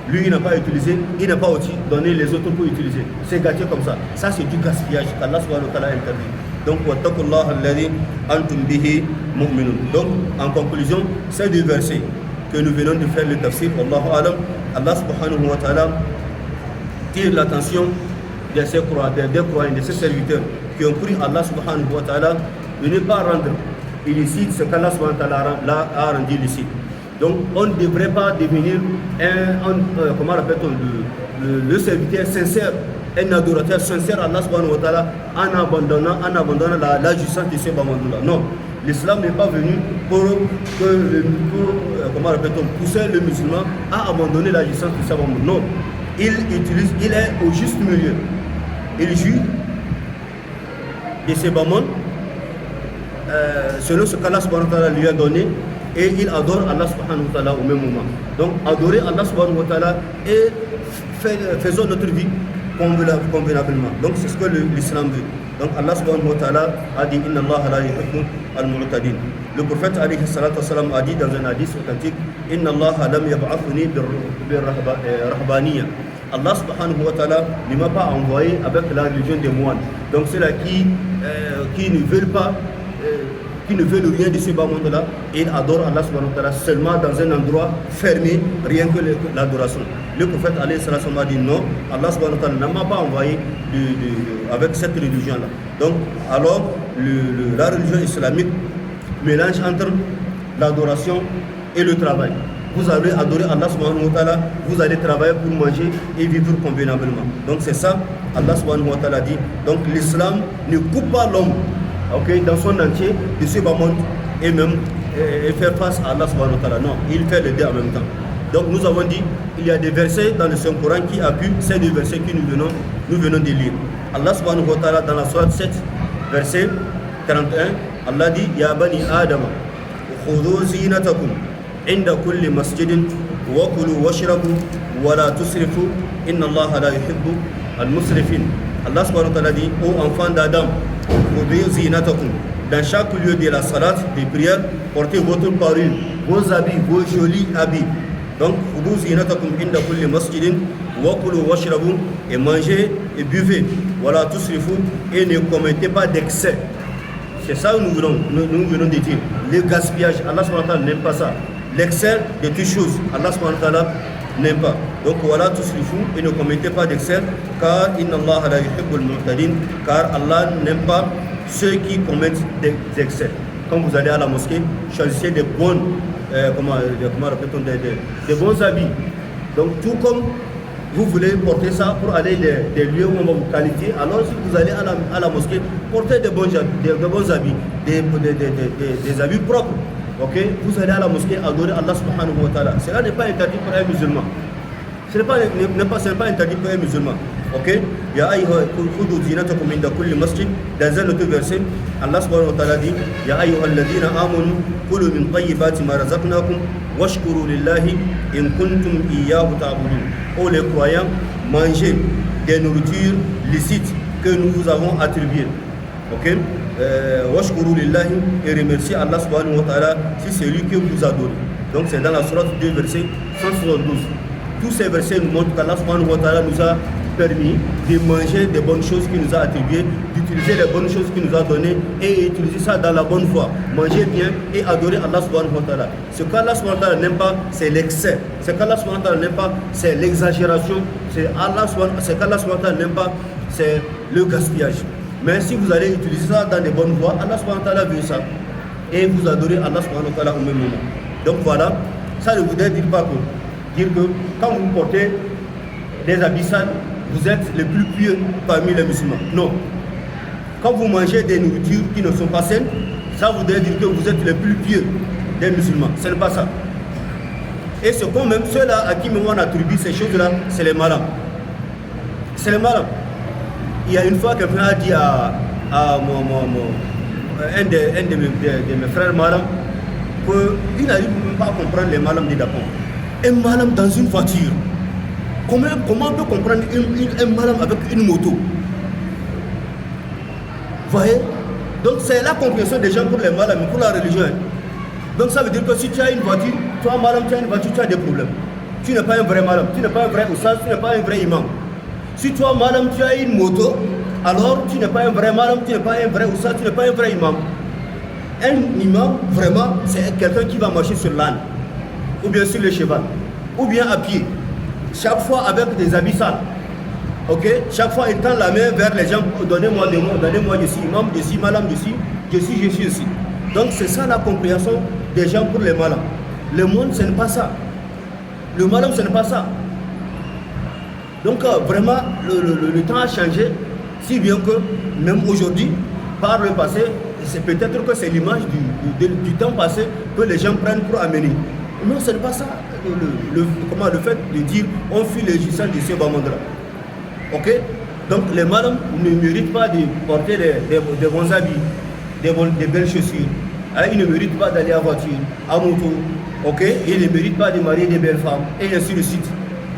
A: Lui, il n'a pas utilisé, il n'a pas aussi donné les autres pour utiliser. C'est gâté comme ça. Ça, c'est du gaspillage qu'Allah subhanahu wa ta'ala interdit. Donc, wattaqullaha alladhi antum bihi mu'minun. Donc, en conclusion, ces 2 versets que nous venons de faire le tafsir, Wallahu alam, Allah subhanahu wa ta'ala tire l'attention de ces croyants, de ces serviteurs qui ont pris Allah subhanahu wa ta'ala de ne pas rendre illicite ce qu'Allah subhanahu wa ta'ala a rendu illicite. Donc on ne devrait pas devenir le serviteur sincère, un adorateur sincère à Allah subhanahu wa ta'ala en abandonnant la jouissance de ce bamandou-là. Non, l'islam n'est pas venu pour pousser le musulman à abandonner la jouissance de ce bamandou. Non, il est au juste milieu. Il jouit de ce bamandou selon ce qu'Allah subhanahu wa ta'ala lui a donné, et il adore Allah subhanahu wa ta'ala au même moment. Donc adorer Allah subhanahu wa ta'ala et faisons notre vie convenablement. Donc c'est ce que l'islam veut. Donc Allah subhanahu wa ta'ala a dit Inna Allah la yuhibbu al-mu'tadin. Le prophète alayhi salatu wasalam a dit dans un hadith authentique Inna Allah lam yab'athni bir-rahbaniyya. Allah subhanahu wa ta'ala ne m'a pas envoyé avec la religion des moines. Donc ceux-là qui ne veulent pas qui ne veulent rien de ce bas monde-là, et ils adorent Allah subhanahu wa ta'ala seulement dans un endroit fermé, rien que l'adoration. Le prophète alayhi salam a dit non, Allah subhanahu wa ta'ala n'a pas envoyé avec cette religion-là. Donc, alors, la religion islamique mélange entre l'adoration et le travail. Vous allez adorer Allah subhanahu wa ta'ala, vous allez travailler pour manger et vivre convenablement. Donc c'est ça, Allah subhanahu wa ta'ala dit. Donc l'islam ne coupe pas l'homme, okay, dans son entier de ce bas monde et même faire face à Allah subhanahu wa ta'ala. Non, il fait les deux en même temps. Donc nous avons dit, il y a des versets dans le Saint-Coran qui appuient ces deux versets que nous venons de lire. Allah subhanahu wa ta'ala dans la sourate 7, verset 31, Allah dit, Ya bani Adam, khudhu zinatakum عند كل مسجد وكلوا واشربوا ولا تسرفوا إن الله لا يحب المسرفين. Allah subhanahu wa ta'ala dit, ô enfants d'Adam, dans chaque lieu de la salat, des prières, portez votre parure, vos habits, vos jolis habits. Donc, et mangez et buvez, voilà tout ce qu'il faut, et ne commettez pas d'excès. C'est ça que nous venons de dire. Le gaspillage, Allah subhanahu wa ta'ala n'aime pas ça. L'excès de toutes choses, Allah subhanahu wa ta'ala n'aime pas. Donc voilà tout ce qu'il faut et ne commettez pas d'excès, car inna Allah la yuhibbul mu'tadin, car Allah n'aime pas ceux qui commettent des excès. Quand vous allez à la mosquée, choisissez des bons habits. Donc tout comme vous voulez porter ça pour aller des lieux où on va vous qualifier, alors si vous allez à la mosquée, portez des bons habits, des habits propres. Okay? Vous allez à la mosquée adorer Allah subhanahu wa ta'ala. Cela n'est pas interdit pour un musulman. Ce n'est pas interdit pour un musulman. Ok? Ya ayyuha khudhu zinatakum inda kulli masjid. Dans un autre verset, Allah subhanahu wa ta'ala dit, Ya ayyuha alladhina amanu kulu min tayyibati ma razaqnakum washkuru lillahi in kuntum iyyahu ta'budun. Oh les croyants, mangez des nourritures licites que nous vous avons attribuées. Ok? Washkuru lillahi, et remercier Allah subhanahu wa ta'ala si c'est lui que vous adorez. Donc c'est dans la sourate 2 verset 172. Tous ces versets nous montrent qu'Allah subhanahu wa ta'ala nous a permis de manger des bonnes choses qu'il nous a attribuées, d'utiliser les bonnes choses qu'il nous a données et utiliser ça dans la bonne voie. Manger bien et adorer Allah subhanahu wa ta'ala. Ce qu'Allah subhanahu wa ta'ala n'aime pas, c'est l'excès. Ce qu'Allah subhanahu wa ta'ala n'aime pas, c'est l'exagération. Ce qu'Allah subhanahu wa ta'ala n'aime pas, c'est le gaspillage. Mais si vous allez utiliser ça dans les bonnes voies, Allah subhanahu wa ta'ala veut ça. Et vous adorez Allah subhanahu wa ta'ala au même moment. Donc voilà, ça ne voudrait dire pas dire que quand vous portez des habits sales, vous êtes les plus pieux parmi les musulmans. Non. Quand vous mangez des nourritures qui ne sont pas saines, ça voudrait dire que vous êtes les plus pieux des musulmans. Ce n'est pas ça. Et c'est quand même ceux-là à qui on attribue ces choses-là, c'est les malins. C'est les malins. Il y a une fois quelqu'un a dit à un de mes frères malins qu'il n'arrive même pas à comprendre les malins des Dapon. Un malin dans une voiture. Comment on peut comprendre un malin avec une moto? Vous voyez? Donc c'est la compréhension des gens pour les malins, mais pour la religion. Donc ça veut dire que si tu as une voiture, tu as un malin, tu as une voiture, tu as des problèmes. Tu n'es pas un vrai malin, tu n'es pas un vrai oussage, tu n'es pas un vrai imam. Si toi, madame, tu as une moto, alors tu n'es pas un vrai madame, tu n'es pas un vrai oussa, tu n'es pas un vrai imam. Un imam, vraiment, c'est quelqu'un qui va marcher sur l'âne, ou bien sur le cheval, ou bien à pied. Chaque fois avec des habits sales. Ok? Chaque fois, il tend la main vers les gens, donnez-moi, je suis imam, je suis madame, je suis ici. Donc c'est ça la compréhension des gens pour les malins. Le monde, ce n'est pas ça. Le madame, ce n'est pas ça. Donc vraiment, le temps a changé, si bien que même aujourd'hui, par le passé, c'est peut-être que c'est l'image du temps passé que les gens prennent pour amener. Non, ce n'est pas ça. Le fait de dire on fuit les jouissances de ce bas monde-là. Ok? Donc les malins ne méritent pas de porter des bons habits, des belles chaussures. Hein, ils ne méritent pas d'aller en voiture, en moto. Ok? Ils ne méritent pas de marier des belles femmes, et ainsi de suite.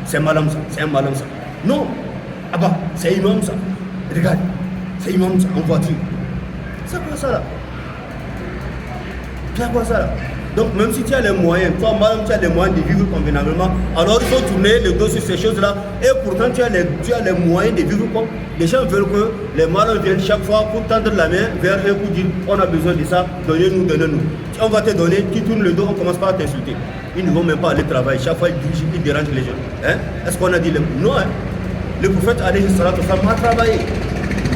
A: C'est malin ça, c'est un malin ça. Non, ah bah, c'est imam ça. Regarde, c'est imam ça, en voiture. C'est quoi ça là? C'est quoi ça là? Donc même si tu as les moyens, toi-même tu as les moyens de vivre convenablement, alors il faut tourner le dos sur ces choses-là. Et pourtant tu as les moyens de vivre comme les gens veulent que les malins viennent chaque fois pour tendre la main vers eux pour dire on a besoin de ça, donnez-nous, donnez-nous. On va te donner, tu tournes le dos, on commence pas à t'insulter. Ils ne vont même pas aller travailler, chaque fois ils dérangent les gens. Hein? Est-ce qu'on a dit non? Hein? Le prophète alayhi salatu wa sallam a travaillé.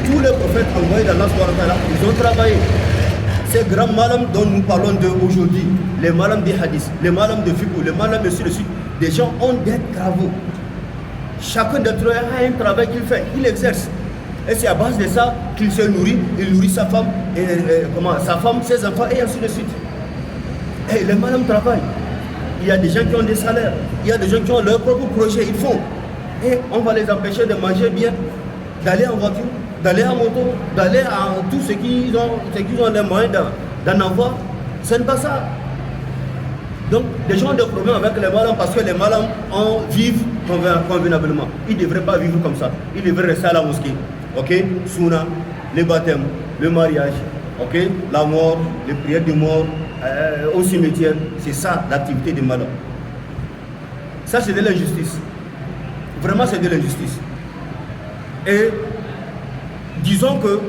A: Tous les prophètes envoyés d'Allah, ils ont travaillé. Ces grands malams dont nous parlons aujourd'hui, les malams des hadiths, les malams de fiqh, les malams de suite, des gens ont des travaux. Chacun d'entre eux a un travail qu'il fait, il exerce. Et c'est à base de ça qu'il se nourrit, il nourrit sa femme, sa femme, ses enfants, et ainsi de suite. Et les malams travaillent. Il y a des gens qui ont des salaires, il y a des gens qui ont leur propre projet, ils font. Et on va les empêcher de manger bien, d'aller en voiture, d'aller en moto, d'aller à tout ce qu'ils ont les moyens d'en avoir. Ce n'est pas ça. Donc, les gens ont des problèmes avec les malams parce que les malams vivent convenablement. Ils ne devraient pas vivre comme ça. Ils devraient rester à la mosquée. Ok? Souna, les baptêmes, le mariage, ok? La mort, les prières de mort, au cimetière. C'est ça l'activité des malams. Ça, c'est de l'injustice. Vraiment, c'est de l'injustice. Et disons que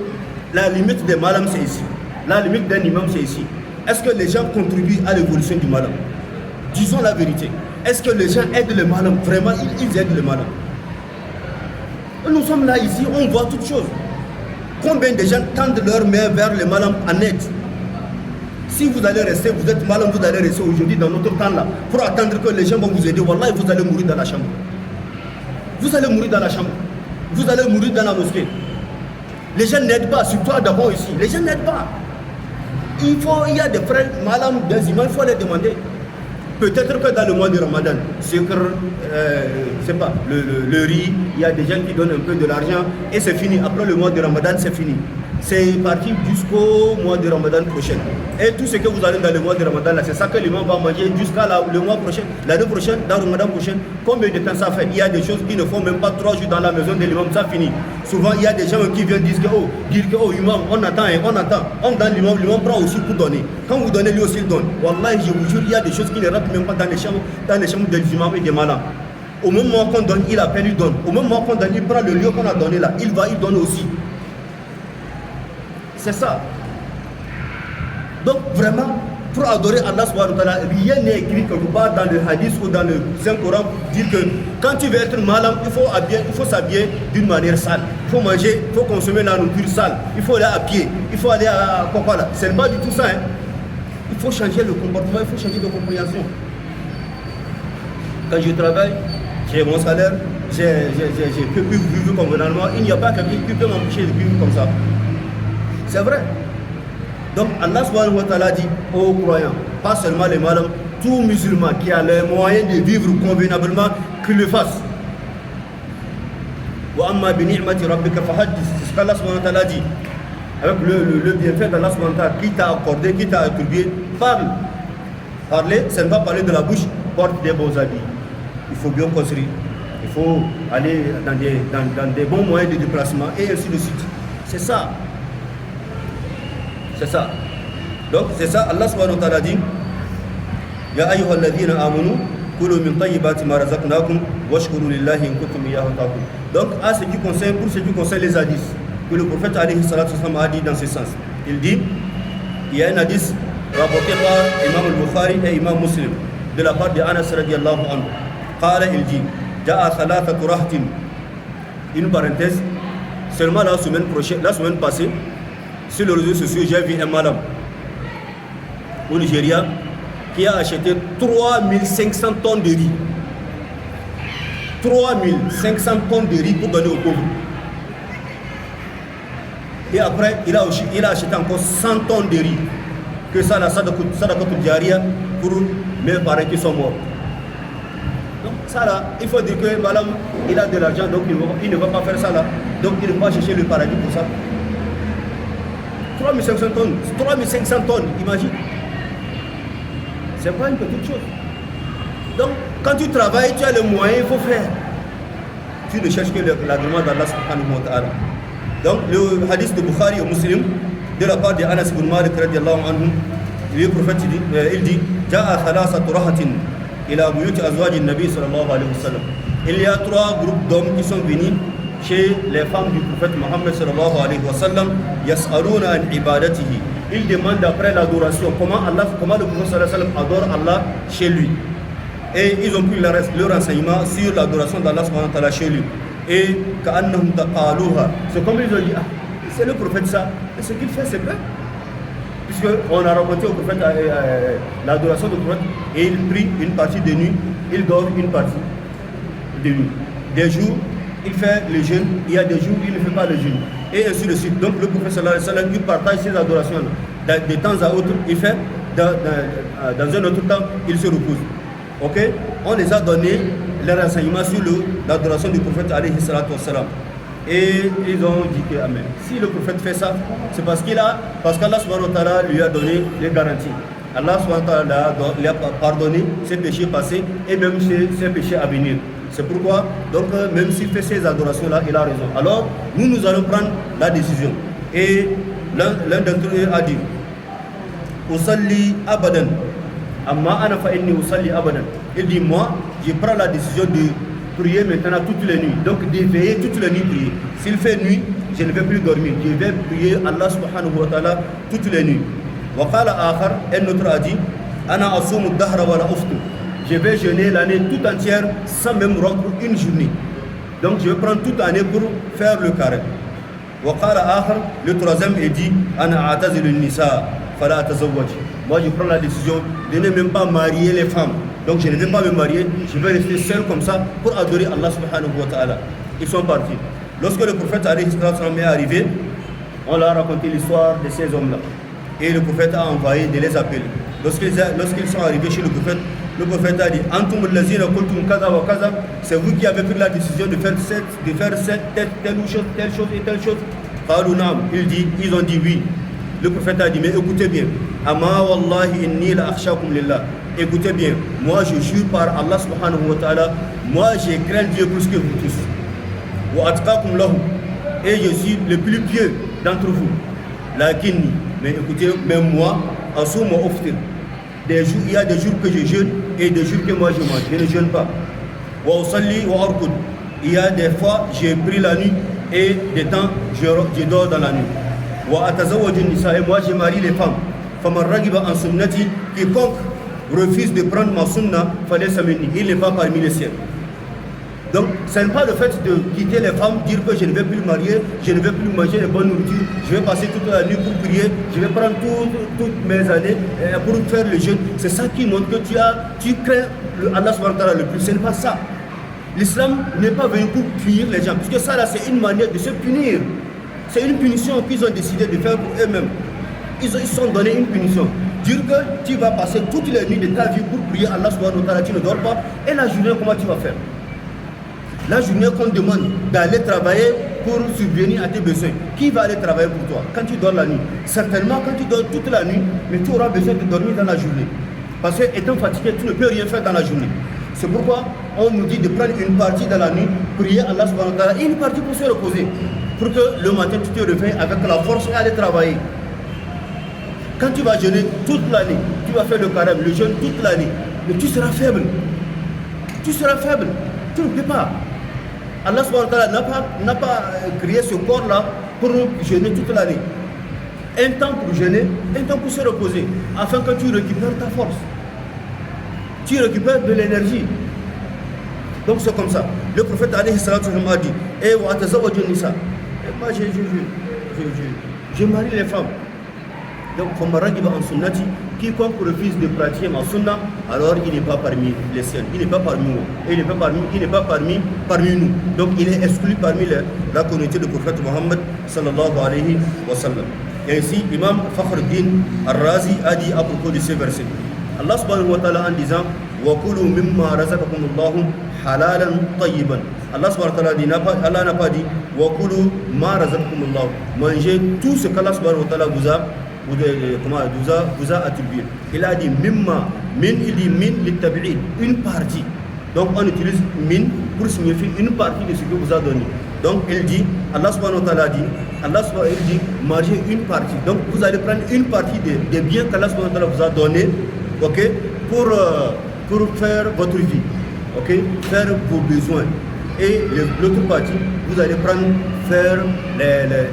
A: la limite des malams, c'est ici. La limite d'un imam, c'est ici. Est-ce que les gens contribuent à l'évolution du malam? Disons la vérité. Est-ce que les gens aident les malams? Vraiment, ils aident les malams. Nous sommes là, ici, on voit toutes choses. Combien de gens tendent leur main vers les malams en aide? Si vous allez rester, vous êtes malam, vous allez rester aujourd'hui dans notre temps là, pour attendre que les gens vont vous aider, wallah, vous allez mourir dans la chambre. Vous allez mourir dans la chambre. Vous allez mourir dans la mosquée. Les gens n'aident pas, surtout d'abord ici. Les gens n'aident pas. Il y a des frères malams, des imams, il faut les demander. Peut-être que dans le mois de Ramadan, c'est pas, le riz, il y a des gens qui donnent un peu de l'argent et c'est fini. Après le mois de Ramadan, c'est fini. C'est parti jusqu'au mois de Ramadan prochain. Et tout ce que vous allez dans le mois de Ramadan, c'est ça que l'imam va manger jusqu'à le mois prochain, l'année prochaine, dans le Ramadan prochain. Combien de temps ça fait? Il y a des choses qui ne font même pas 3 jours dans la maison de l'imam, ça finit. Souvent, il y a des gens qui viennent dire que imam, on attend, on donne l'imam prend aussi pour donner. Quand vous donnez, lui aussi il donne. Wallah, je vous jure, il y a des choses qui ne rentrent même pas dans les chambres des imams et des malams. Au même moment qu'on donne, il appelle, il donne. Au même moment qu'on donne, il prend le lieu qu'on a donné là, il va, il donne aussi. C'est ça. Donc vraiment, pour adorer Allah subhanahu wa ta'ala, rien n'est écrit quelque part dans le hadith ou dans le Saint-Coran dire que quand tu veux être malam, il faut s'habiller d'une manière sale. Il faut manger, il faut consommer la nourriture sale. Il faut aller à pied, il faut aller à quoi là. C'est pas du tout ça. Hein. Il faut changer le comportement, il faut changer de compréhension. Quand je travaille, j'ai mon salaire, j'ai pu vivre convenablement. Il n'y a pas quelqu'un qui peut m'empêcher de vivre comme ça. C'est vrai. Donc Allah subhanahu wa ta'ala dit aux croyants, pas seulement les malams, tout musulman qui a les moyens de vivre convenablement, qu'il le fasse. Wa amma bi ni'mati rabbika fahaddith, c'est ce qu'Allah subhanahu wa ta'ala dit. Avec le bienfait d'Allah subhanahu wa ta'ala qui t'a accordé, qui t'a attribué, parle. Parler, c'est ne pas parler de la bouche, porte des bons habits. Il faut bien construire. Il faut aller dans des bons moyens de déplacement et ainsi de suite. C'est ça. C'est ça. Donc c'est ça, Allah subhanahu wa ta'ala dit Ya ayyuhal ladhina amanu kulu min tayyibati ma razaqnakum washkuru lillahi in kuntum iyyahu ta'budun. Donc pour ce qui concerne les hadiths que le prophète alayhi salatu wasallam a dit dans ce sens. Il dit, il y a un hadith rapporté par Imam al-Bukhari et Imam Muslim de la part de Anas radiyallahu anhu. Qala, il dit Ja'a thalathatu rahtin. Une parenthèse, seulement la semaine passée, sur les réseaux sociaux, j'ai vu un madame au Nigeria qui a acheté 3500 tonnes de riz. 3500 tonnes de riz pour donner aux pauvres. Et après, il a acheté encore 100 tonnes de riz. Que ça, la sadaqatul jariya pour mes parents qui sont morts. Donc ça là, il faut dire que madame, il a de l'argent, donc il ne va pas faire ça là. Donc il ne va pas chercher le paradis pour ça. 3500 tonnes, imagine. C'est pas une petite chose. Donc, quand tu travailles, tu as les moyens, il faut faire. Tu ne cherches que l'agrément d'Allah subhanahu wa ta'ala. Donc, le hadith de Bukhari et Muslim, de la part de Anas ibn Malik radiyallahu anhu, Le prophète il dit Ja'a thalathat rahatin ila buyut azwaj an-nabi sallallahu alayhi wa sallam. Il y a 3 groupes d'hommes qui sont venus chez les femmes du prophète Mohammed sallallahu alayhi wa sallam, yas'aluna an ibadatihi. Ils demandent après l'adoration comment le prophète sallallahu alayhi wa sallam adore Allah chez lui. Et ils ont pris leur renseignement sur l'adoration d'Allah subhanahu wa ta'ala chez lui. Et ka'annahum taqaluha. C'est comme ils ont dit, c'est le prophète ça, et ce qu'il fait c'est bien. Puisqu'on a raconté au prophète l'adoration du prophète, et il prie une partie de nuit, il dort une partie de nuit. Des jours, il fait le jeûne, il y a des jours où il ne fait pas le jeûne. Et ainsi de suite. Donc le prophète sallallahu alayhi wa sallam, il partage ses adorations. De temps à autre, il fait, dans un autre temps, il se repose. Ok? On les a donné les renseignements sur l'adoration du prophète alayhi salatu wa salam. Et ils ont dit que amen. Si le prophète fait ça, c'est parce qu'Allah subhanahu wa ta'ala lui a donné les garanties. Allah subhanahu wa ta'ala lui a pardonné ses péchés passés et même ses péchés à venir. C'est pourquoi, donc, même s'il fait ces adorations-là, il a raison. Alors, nous allons prendre la décision. Et l'un d'entre eux a dit Usalli abadan. Amma ana fa inni usalli abadan. Il dit moi, je prends la décision de prier maintenant toutes les nuits. Donc d'éveiller toutes les nuits prier. S'il fait nuit, je ne vais plus dormir. Je vais prier Allah subhanahu wa ta'ala toutes les nuits. Wa qala akhar, un autre a dit ana asumu ad-dahra wa la uftu. Je vais jeûner l'année toute entière sans même rompre une journée. Donc je vais prendre toute l'année pour faire le carême. Wa qala akhar, le troisième est dit ana a'tazilu an-nisa fala atazawwaj. Moi je prends la décision de ne même pas marier les femmes. Donc je ne vais pas me marier, je vais rester seul comme ça pour adorer Allah subhanahu wa ta'ala. Ils sont partis. Lorsque le prophète est arrivé, on leur a raconté l'histoire de ces hommes-là. Et le prophète a envoyé de les appeler. Lorsqu'ils sont arrivés chez le prophète a dit Antum allazina qultum kaza wa kaza, c'est vous qui avez pris la décision de faire telle chose et telle chose. Qalu na'am. Ils ont dit oui. Le prophète a dit mais écoutez bien. Ama wallahi inni la akhshakum lillah. Écoutez bien, moi je jure par Allah subhanahu wa ta'ala, moi je crains Dieu plus que vous tous. Wa atqakum lahu. Et je suis le plus pieux d'entre vous. Lakinni. Mais écoutez, même moi, asum wa uftir. Il y a des jours que je jeûne et des jours que moi je mange. Je ne jeûne pas. Wa usalli wa arkud. Il y a des fois, j'ai pris la nuit et des temps, je dors dans la nuit. Wa atazawwaju nisa. Et moi je marie les femmes. Faman ragiba an sunnati, quiconque refuse de prendre ma sunna, fallait s'amener. Il n'est pas parmi les siens. Donc, ce n'est pas le fait de quitter les femmes, dire que je ne vais plus marier, je ne vais plus manger de bonne nourriture, je vais passer toute la nuit pour prier, je vais prendre toutes mes années pour faire le jeûne. C'est ça qui montre que tu crains Allah subhanahu wa ta'ala le plus. Ce n'est pas ça. L'islam n'est pas venu pour punir les gens, puisque ça là, c'est une manière de se punir. C'est une punition qu'ils ont décidé de faire pour eux-mêmes. Ils se sont donné une punition. Dire que tu vas passer toutes les nuits de ta vie pour prier Allah subhanahu wa ta'ala, tu ne dors pas. Et la journée, comment tu vas faire? La journée qu'on te demande d'aller travailler pour subvenir à tes besoins. Qui va aller travailler pour toi quand tu dors la nuit? Certainement, quand tu dors toute la nuit, mais tu auras besoin de dormir dans la journée. Parce que étant fatigué, tu ne peux rien faire dans la journée. C'est pourquoi on nous dit de prendre une partie dans la nuit, prier Allah subhanahu wa ta'ala, et une partie pour se reposer. Pour que le matin, tu te réveilles avec la force et aller travailler. Quand tu vas jeûner toute l'année, tu vas faire le carême, le jeûne toute l'année, mais tu seras faible. Tu seras faible. Tu ne peux pas. Allah subhanahu wa ta'ala n'a pas créé ce corps-là pour jeûner toute l'année. Un temps pour jeûner, un temps pour se reposer, afin que tu récupères ta force. Tu récupères de l'énergie. Donc c'est comme ça. Le prophète alayhi salatu wa sallam a dit eh wa atazawwaju nisa. Et moi je marie les femmes. Donc, quiconque refuse de pratiquer ma sunna, alors il n'est pas parmi les siens, il n'est pas parmi moi, et il n'est pas parmi nous. Donc, il est exclu parmi la communauté du prophète Mohammed sallallahu alayhi wa sallam. Et ici, Imam Fakhruddin Ar-Razi a dit à propos de ce verset, Allah subhanahu wa ta'ala en disant wa kulu mimma razaqakumullahu halalan tayyiban. Allah subhanahu wa ta'ala Allah n'a pas dit wa kulu ma razaqakumullahu. Mangez tout ce qu'Allah subhanahu wa ta'ala vous a attribué. Il a dit mimma, il dit min l'itabi'in, une partie. Donc on utilise min pour signifier une partie de ce que vous a donné. Donc il dit, Allah subhanahu wa ta'ala dit, il dit, mangez une partie. Donc vous allez prendre une partie des biens qu'Allah subhanahu wa ta'ala vous a donné, ok, pour faire votre vie, ok, faire vos besoins. Et l'autre partie, vous allez prendre,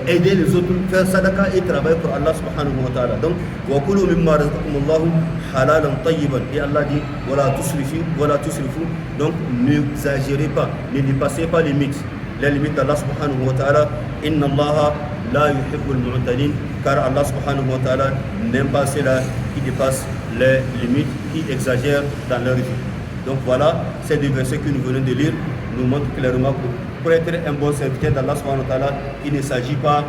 A: aider les autres, faire sadaqa et travailler pour Allah subhanahu wa ta'ala. Donc, وَكُلُوا مِمَّا رَزَقَكُمُ اللَّهُ حَلَالًا طَيِّبًا. Et Allah dit, voilà tusrifu. Donc, n'exagérez pas, ne dépassez pas les limites d'Allah subhanahu wa ta'ala. Inna Allah la yuhibbul mu'tadin. Car Allah subhanahu wa ta'ala n'aime pas ceux-là qui dépassent les limites, qui exagèrent dans leur vie. Donc voilà, ces deux versets que nous venons de lire nous montrent clairement que pour être un bon serviteur d'Allah subhanahu wa ta'ala, il ne s'agit pas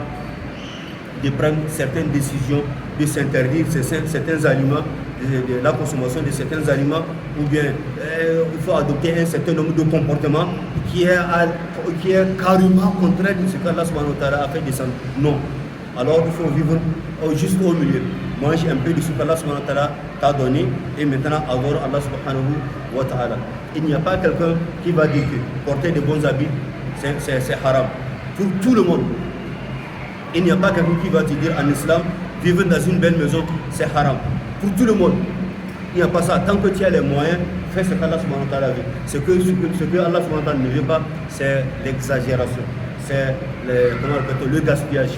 A: de prendre certaines décisions, de s'interdire certains aliments, de la consommation de certains aliments, ou bien il faut adopter un certain nombre de comportements qui est carrément contraire de ce qu'Allah subhanahu wa ta'ala a fait descendre. Non. Alors il faut vivre juste au milieu. Mange un peu de ce qu'Allah subhanahu wa ta'ala t'a donné et maintenant adore Allah subhanahu wa ta'ala. Il n'y a pas quelqu'un qui va dire que porter de bons habits c'est haram. Pour tout le monde. Il n'y a pas quelqu'un qui va te dire en islam, vivre dans une belle maison c'est haram. Pour tout le monde. Il n'y a pas ça. Tant que tu as les moyens, fais ce qu'Allah subhanahu wa ta'ala veut. Ce que Allah subhanahu wa ta'ala ne veut pas, c'est l'exagération. C'est le gaspillage.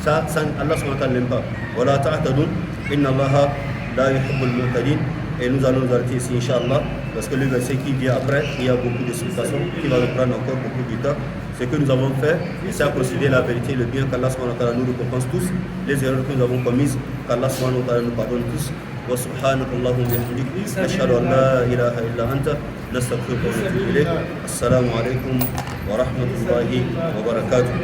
A: Ça, Allah subhanahu wa ta'ala n'aime pas. Voilà ta'atadun, inna Allah la yuhibbul mu'tadin. Et nous allons nous arrêter ici, Inch'Allah, parce que le verset qui vient après, il y a beaucoup d'explications qui va nous prendre encore beaucoup de temps. Ce que nous avons fait, c'est à considérer la vérité, le bien qu'Allah subhanahu wa ta'ala nous récompense tous, les erreurs que nous avons commises, qu'Allah subhanahu wa ta'ala nous pardonne tous. Wa subhanaka Allahumma wa bihamdik, ashhadu an la ilaha illa anta, nastaghfiruka wa natubu ilayk. Assalamu alaikum wa rahmatullahi wa barakatuh.